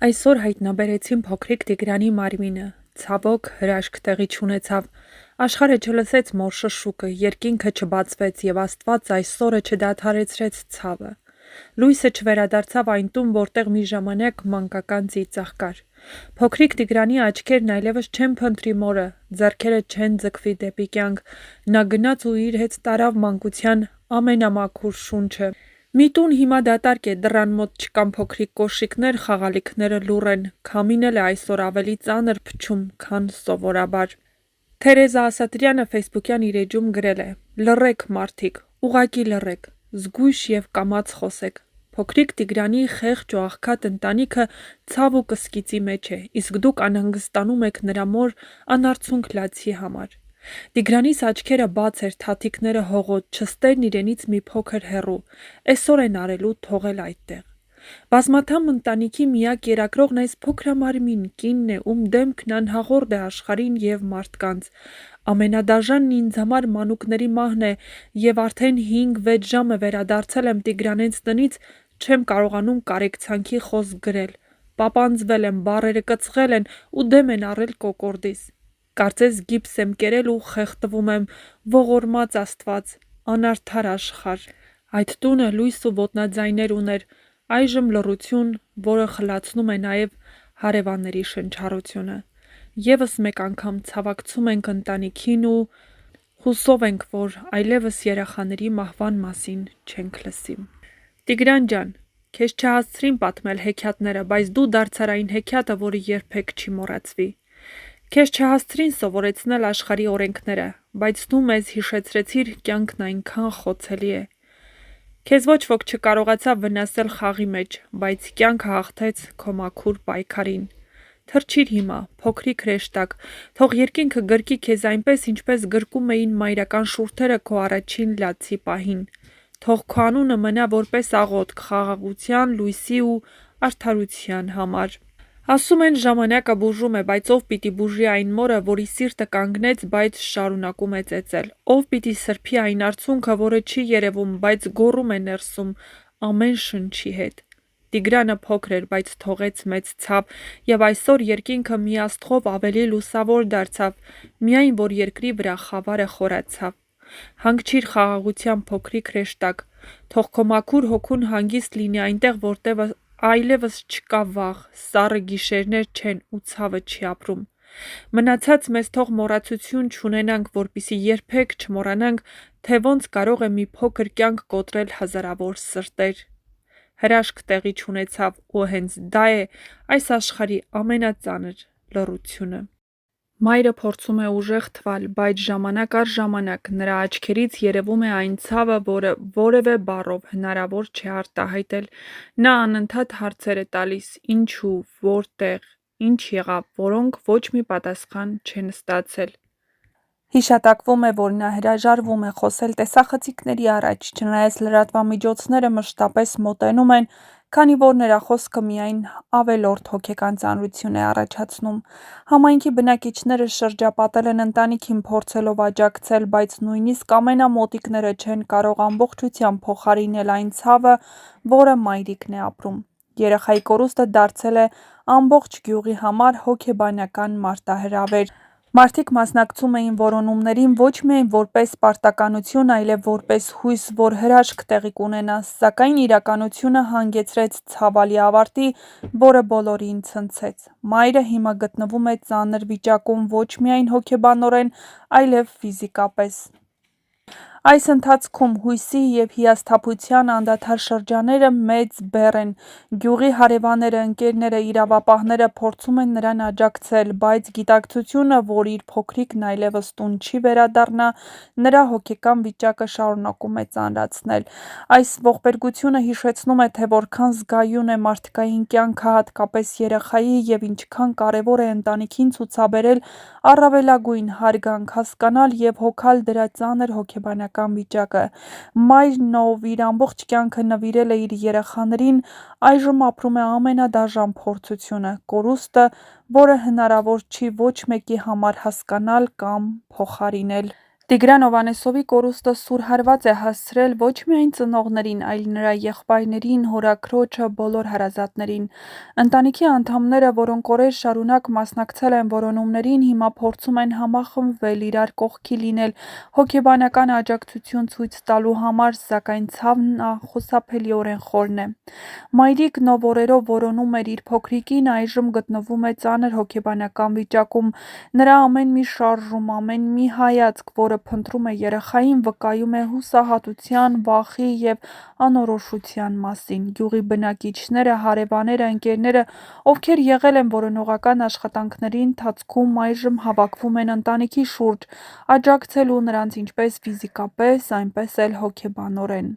Այսօր հայտնաբերեցին փոքրիկ Տիգրանի մարմինը, ցավոք հրաշք տեղի չունեցավ, աշխարհը չլսեց մոր շշուկը, երկինքը չբացվեց և Աստված այս օրը չդադարեցրեց ցավը։ Լույսը չվերադարձավ այն տուն, որտեղ մի ժամանակ մանկական ծիծաղ կար։ Փոքրիկ Տիգրանի աչքերն այլևս չեն փնտրի մորը, ձեռքերը չեն ձգվի դեպի կյանք, նա գնաց ու իր հետ տարավ մանկության ամենամաքուր շունչը։ Մի տուն հիմա դատարկ է, դռան մոտ չկան փոքրիկ կոշիկներ, խաղալիքները լուռ են, քամին էլ է այսօր ավելի ծանր փչում, քան սովորաբար։ Թերեզա Ասատրյանը ֆեյսբուքյան իր էջում գրել է. «Լռեք, մարդիկ, ուղղակի լռեք, զգույշ և կամաց խոսեք։ Փոքրիկ Տիգրանի խեղճ ու աղքատ ընտանիքը ցավ ու կսկիծի մեջ է, իսկ դուք անհանգստանում եք նրա մոր անարցունք լացի համար։ Տիգրանիս աչքերը բաց էր, թաթիկները հողոտ, չստերն իրենից մի փոքր հեռու, էսօր են արելու թողել այդտեղ։ Բազմաթամ ընտանիքի միակ կերակրողն այս փոքրամարմին կինն է, ում դեմքն անհաղորդ է աշխարհին և մարդկանց։ Ամենադաժանն ինձ համար մանուկների մահն է, և արդեն 5-6 ժամ է վերադարձել եմ Տիգրանենց տնից, չեմ կարողանում կարեկցանքի խոսք գրել։ Պապանձվել եմ, բառերը կծղել են ու դեմ են առել կոկորդիս։ Կարծես գիպս եմ կերել ու խեղդվում եմ, ողորմած Աստված, անարդար աշխարհ։ Այդ տունը լույս ու ոտնաձայներ ուներ, այժմ լռություն, որը խլացնում է նաև հարևանների շնչառությունը։ Եվս մեկ անգամ ցավակցում ենք ընտանիքին ու հուսով ենք, որ այլևս երեխաների մահվան մասին չենք լսի։ Տիգրան ջան, քեզ չհասցրին պատմել հեքիաթները, բայց դու դարձար այն հեքիաթը, որը երբեք չի մոռացվի։ Քեզ չհասցրին սովորեցնել աշխարհի օրենքները, բայց դու մեզ հիշեցրեցիր կյանքն այնքան խոցելի է։ Քեզ ոչ ոք չկարողացավ վնասել խաղի մեջ, բայց կյանքը հաղթեց քո մաքուր պայքարին։ Թռչիր հիմա, փոքրիկ հրեշտակ, թող երկինքը գրկի քեզ այնպես, ինչպես գրկում էին մայրական շուրթերը քո առաջին լացի պահին։ Թող քո անունը մնա որպես աղոթք խաղաղության, լույսի ու արդարության համար։ Ասում են ժամանակը բուժում է, բայց ով պիտի բուժի այն մորը, որի սիրտը կանգնեց, բայց շարունակում է ծեծել։ Ով պիտի սրբի այն արցունքը, որը չի երևում, բայց գոռում է ներսում ամեն շնչի հետ։ Տիգրանը փոքր էր, բայց թողեց մեծ ցավ, և այսօր երկինքը մի աստղով ավելի լուսավոր դարձավ, միայն որ երկրի վրա խավարը խորացավ։ Հանգչիր խաղաղության փոքրիկ հրեշտակ, թող քո մաքուր հոգուն հանգիստ լինի այնտեղ, որտեղ այլևս չկա վախ, սառը գիշերներ չեն ու ցավը չի ապրում։ Մնացած մեզ թող մոռացություն չունենանք, որպեսզի երբեք չմոռանանք, թե ոնց կարող է մի փոքր կյանք կոտրել հազարավոր սրտեր։ Հրաշք տեղի չունեցավ, ու հենց դա է այս աշխարհի ամենածանր լռությունը։ Մայրը փորձում է ուժեղ թվալ, բայց ժամանակ առ ժամանակ նրա աչքերից երևում է այն ցավը, որը որևէ բառով հնարավոր չէ արտահայտել։ Նա անընդհատ հարցեր է տալիս՝ ինչու, որտեղ, ինչ եղավ, որոնք ոչ մի պատասխան չեն ստացել։ Հիշատակվում է, որ նա հրաժարվում է խոսել տեսախցիկների առաջ, չնայած լրատվամիջոցները մշտապես մոտենում են, քանի որ նրա խոսքը միայն ավելորդ հոգեկան ծանրություն է առաջացնում։ Համայնքի բնակիչները շրջապատել են ընտանիքին, փորձելով աջակցել, բայց նույնիսկ ամենամոտիկները չեն կարող ամբողջությամբ փոխարինել այն ցավը, որը մայրիկն է ապրում։ Երեխայի կորուստը դարձել է ամբողջ գյուղի համար հոգեբանական մարտահրավեր։ Մարդիկ մասնակցում էին որոնումներին ոչ միայն որպես պարտականություն, այլև որպես հույս, որ հրաշք տեղի կունենա, սակայն իրականությունը հանգեցրեց ցավալի ավարտի, որը բոլորին ցնցեց։ Մայրը հիմա գտնվում է ծանր վիճակում ոչ միայն հոգեբանորեն, այլև ֆիզիկապես։ Այս ընթացքում հույսի և հիասթափության անդադար շրջանները մեծ բեռ են։ Գյուղի հարևանները, ընկերները, իրավապահները փորձում են նրան աջակցել, բայց գիտակցությունը, որ իր փոքրիկն այլևս տուն չի վերադառնա, նրա հոգեկան վիճակը շարունակում է ծանրացնել։ Այս ողբերգությունը հիշեցնում է, թե որքան զգայուն է մարդկային կյանքը, հատկապես երեխայի, և ինչքան կարևոր է ընտանիքին ցուցաբերել առավելագույն հարգանք, հասկանալ և հոգալ դրա ծանր հոգեբանական վիճակը։ Մայրն, ով իր ամբողջ կյանքը նվիրել է իր երեխաներին, այժմ ապրում է ամենադաժան փորձությունը՝ կորուստը, որը հնարավոր չի ոչ մեկի համար հասկանալ կամ փոխարինել։ Տիգրան Հովհաննեսովի կորուստը սուր հարված է հասցրել ոչ միայն ծնողներին, այլ նրա եղբայրներին, հորաքրոջը, բոլոր հարազատներին։ Ընտանիքի անդամները, որոնք օրեր շարունակ մասնակցել են որոնումներին, հիմա փորձում են համախմբվել, իրար կողքի լինել, հոգեբանական աջակցություն ցույց տալու համար, սակայն ցավն անխուսափելիորեն խորն է։ Մայրիկ նոր օրերով որոնում էր իր փոքրիկին, այժմ գտնվում է ծանր հոգեբանական վիճակում։ Նրա ամեն մի շարժում, ամեն մի հայացք, որը փնտրում է երեխային, վկայում է հուսահատության, վախի և անորոշության մասին։ Գյուղի բնակիչները, հարևանները, ընկերները, ովքեր եղել են որոնողական աշխատանքների ընթացքում, այժմ հավաքվում են ընտանիքի շուրջ, աջակցելու նրանց ինչպես ֆիզիկապես, այնպես էլ հոգեբանորեն։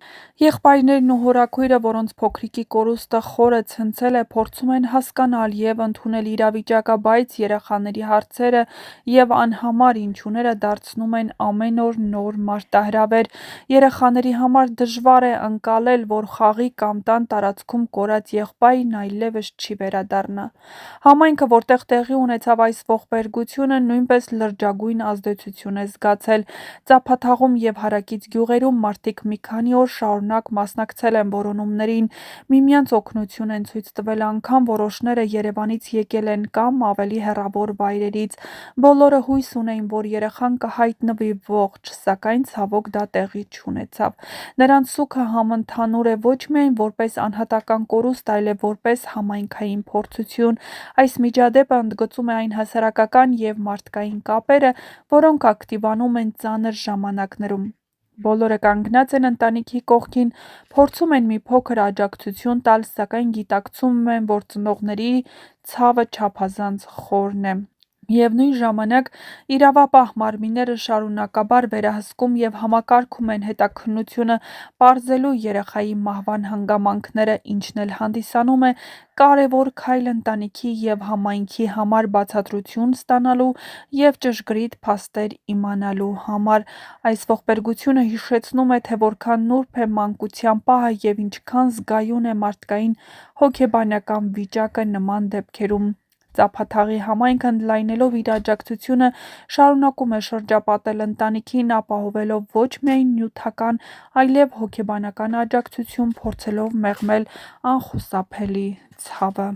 Եղբայրներն ու հորաքույրը, որոնց փոքրիկի կորուստը խորը ցնցել է, փորձում են հասկանալ և ընդունել իրավիճակը, բայց երեխաների հարցերը և անհամար ինչուները դարձնում են ամեն օր նոր մարտահրավեր։ Երեխաների համար դժվար է ընկալել, որ խաղի կամ տան տարածքում կորած եղբայրն այլևս չի վերադառնա։ Համայնքը, որտեղ տեղի ունեցավ այս ողբերգությունը, նույնպես լրջագույն ազդեցություն է զգացել։ Ծափաթաղում և հարակից գյուղերում մարդիկ մի քանի օր շարունակ մասնակցել են որոնումներին, միմյանց օգնություն են ցույց տվել, անգամ որոշները Երևանից եկել են կամ ավելի հեռավոր վայրերից։ Բոլորը հույս ունեին, որ երեխան կհայտնվի ողջ, սակայն ցավոք դա տեղի չունեցավ։ Նրանց սուգը համընդհանուր է ոչ միայն որպես անհատական կորուստ, այլև որպես համայնքային փորձություն։ Այս միջադեպը ընդգծում է այն հասարակական և մարդկային կապերը, որոնք ակտիվանում են ծանր ժամանակներում։ Բոլորը կանգնած են ընտանիքի կողքին, փորձում են մի փոքր աջակցություն տալ, սակայն գիտակցում են, որ ծնողների ցավը չափազանց խորն է։ Միևնույն ժամանակ իրավապահ մարմինները շարունակաբար վերահսկում և համակարգում են հետաքննությունը, պարզելու երեխայի մահվան հանգամանքները, ինչն էլ հանդիսանում է կարևոր քայլ ընտանիքի և համայնքի համար բացատրություն ստանալու և ճշգրիտ փաստեր իմանալու համար։ Այս ողբերգությունը հիշեցնում է, թե որքան նուրբ է մանկության պահը և ինչքան զգայուն է մարդկային հոգեբանական վիճակը նման դեպքերում։ Ծափաթաղի համայնքը, ընդլայնելով իր աջակցությունը, շարունակում է շրջապատել ընտանիքին, ապահովելով ոչ միայն նյութական, այլև հոգեբանական աջակցություն, փորձելով մեղմել անխուսափելի ցավը։